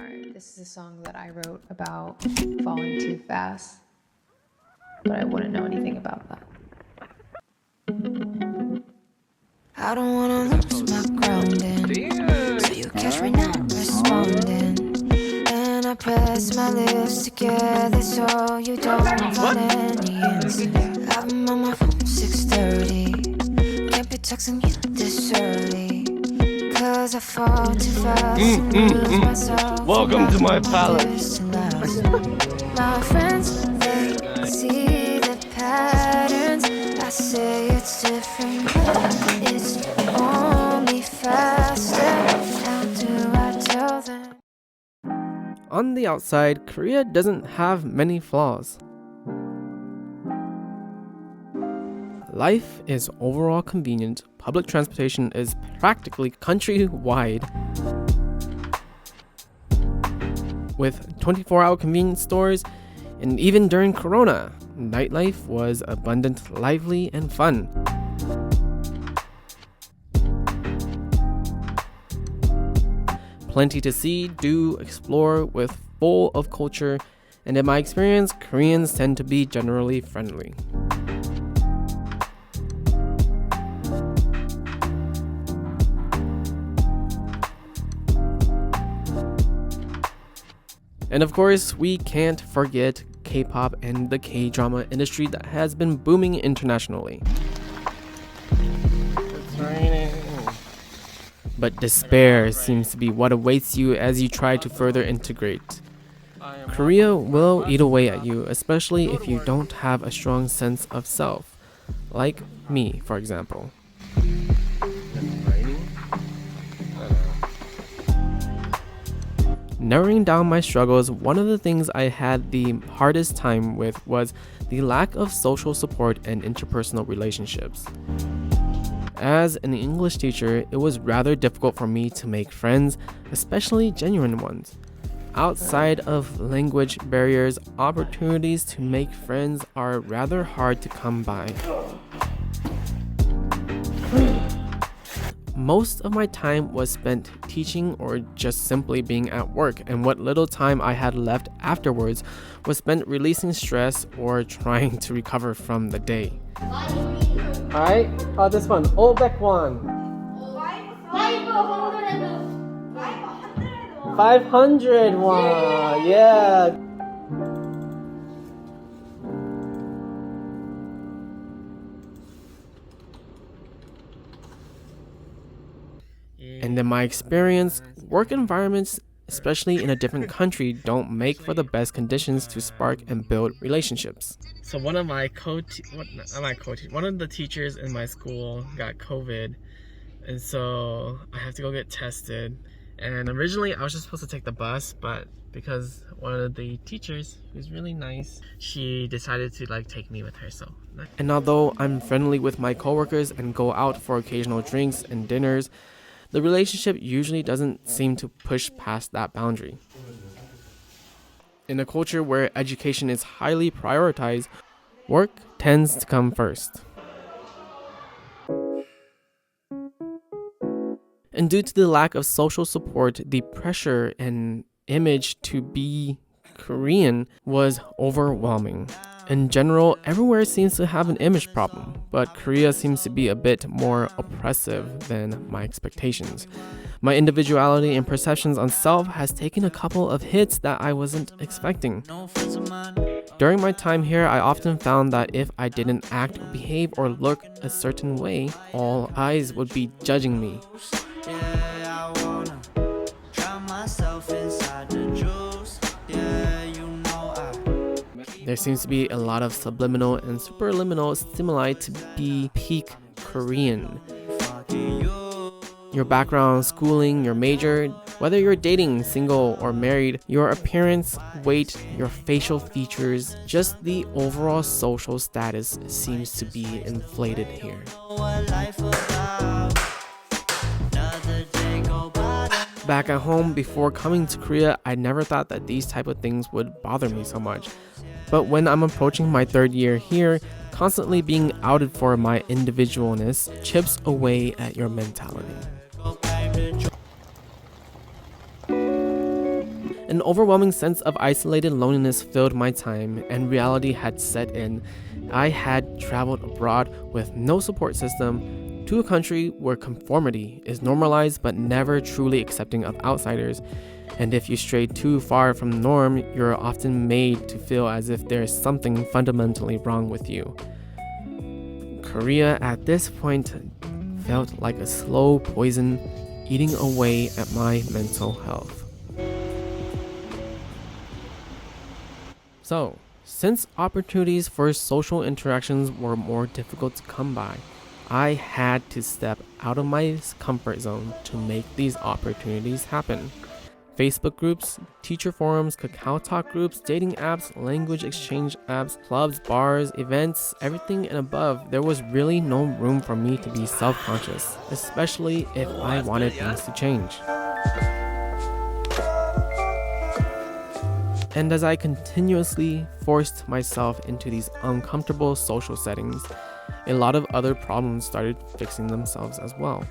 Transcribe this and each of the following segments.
Alright, this is a song that I wrote about falling too fast, but I wouldn't know anything about that. I don't wanna lose my grounding, so you catch me not responding. And I press my lips together so you don't find any answer. I'm on my phone 6:30, can't be texting you this early, cause I fall too fast and lose myself. Welcome to my palace. My friends, they see the patterns. I say it's different, but it's only faster. How do I tell them? On the outside, Korea doesn't have many flaws. Life is overall convenient. Public transportation is practically countrywide, with 24-hour convenience stores, and even during Corona, nightlife was abundant, lively, and fun. Plenty to see, do, explore, with full of culture, and in my experience, Koreans tend to be generally friendly. And of course, we can't forget K-pop and the K-drama industry that has been booming internationally. It's raining. But despair seems to be what awaits you as you try to further integrate. Korea will eat away at you, especially if you don't have a strong sense of self. Like me, for example. Narrowing down my struggles, one of the things I had the hardest time with was the lack of social support and interpersonal relationships. As an English teacher, it was rather difficult for me to make friends, especially genuine ones. Outside of language barriers, opportunities to make friends are rather hard to come by. Most of my time was spent teaching or just simply being at work, and what little time I had left afterwards was spent releasing stress or trying to recover from the day. Alright, this one, all back one. 500 won, yeah. And in my experience, work environments, especially in a different country, don't make for the best conditions to spark and build relationships. So one of the teachers in my school got COVID, and so I have to go get tested. And originally I was just supposed to take the bus, but because one of the teachers, who's really nice, she decided to take me with her. And although I'm friendly with my coworkers and go out for occasional drinks and dinners, the relationship usually doesn't seem to push past that boundary. In a culture where education is highly prioritized, work tends to come first. And due to the lack of social support, the pressure and image to be Korean was overwhelming. In general, everywhere seems to have an image problem, but Korea seems to be a bit more oppressive than my expectations. My individuality and perceptions on self has taken a couple of hits that I wasn't expecting. During my time here, I often found that if I didn't act, behave, or look a certain way, all eyes would be judging me. There seems to be a lot of subliminal and superliminal stimuli to be peak Korean. Your background, schooling, your major, whether you're dating, single, or married, your appearance, weight, your facial features, just the overall social status seems to be inflated here. Back at home, before coming to Korea, I never thought that these type of things would bother me so much. But when I'm approaching my third year here, constantly being outed for my individualness chips away at your mentality. An overwhelming sense of isolated loneliness filled my time, and reality had set in. I had traveled abroad with no support system to a country where conformity is normalized but never truly accepting of outsiders. And if you stray too far from the norm, you're often made to feel as if there is something fundamentally wrong with you. Korea at this point felt like a slow poison eating away at my mental health. So, since opportunities for social interactions were more difficult to come by, I had to step out of my comfort zone to make these opportunities happen. Facebook groups, teacher forums, Kakao Talk groups, dating apps, language exchange apps, clubs, bars, events, everything and above, there was really no room for me to be self-conscious, especially if I wanted things to change. And as I continuously forced myself into these uncomfortable social settings, a lot of other problems started fixing themselves as well.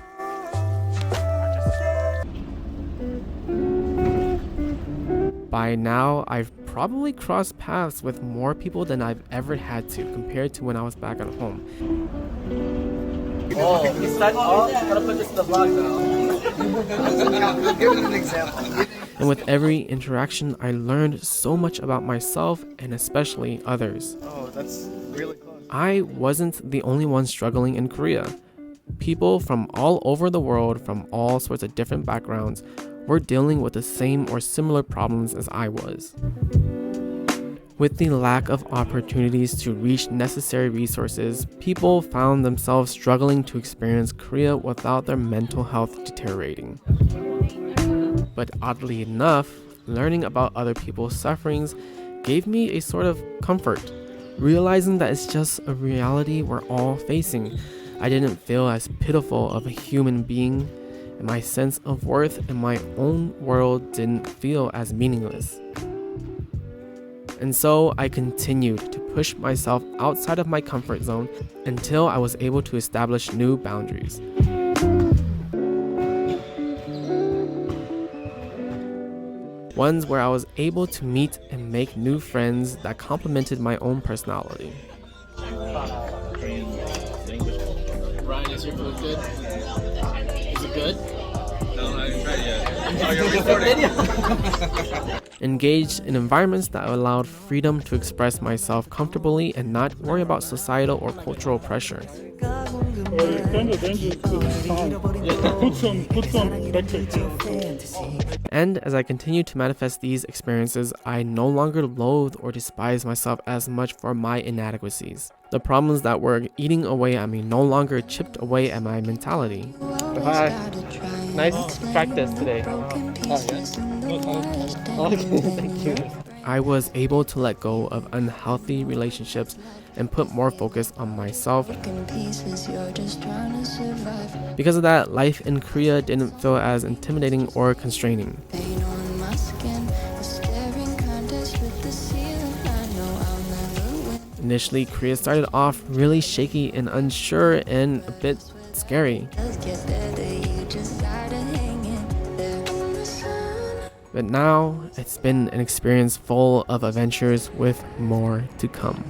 By now, I've probably crossed paths with more people than I've ever had to compared to when I was back at home. Oh, is that all? Gotta put this in the vlog now. Give it an example. And with every interaction, I learned so much about myself and especially others. Oh, that's really close. I wasn't the only one struggling in Korea. People from all over the world, from all sorts of different backgrounds, were dealing with the same or similar problems as I was. With the lack of opportunities to reach necessary resources, people found themselves struggling to experience Korea without their mental health deteriorating. But oddly enough, learning about other people's sufferings gave me a sort of comfort, realizing that it's just a reality we're all facing. I didn't feel as pitiful of a human being, and my sense of worth in my own world didn't feel as meaningless. And so I continued to push myself outside of my comfort zone until I was able to establish new boundaries. Ones where I was able to meet and make new friends that complemented my own personality. Ryan, is your food good? Is it good? No, I haven't tried it yet. Oh, you're recording? Engaged in environments that allowed freedom to express myself comfortably and not worry about societal or cultural pressure. And as I continue to manifest these experiences, I no longer loathe or despise myself as much for my inadequacies. The problems that were eating away at me no longer chipped away at my mentality. Hi. Nice practice today. Thank you. I was able to let go of unhealthy relationships and put more focus on myself. Because of that, life in Korea didn't feel as intimidating or constraining. Initially, Korea started off really shaky and unsure and a bit scary. But now, it's been an experience full of adventures with more to come.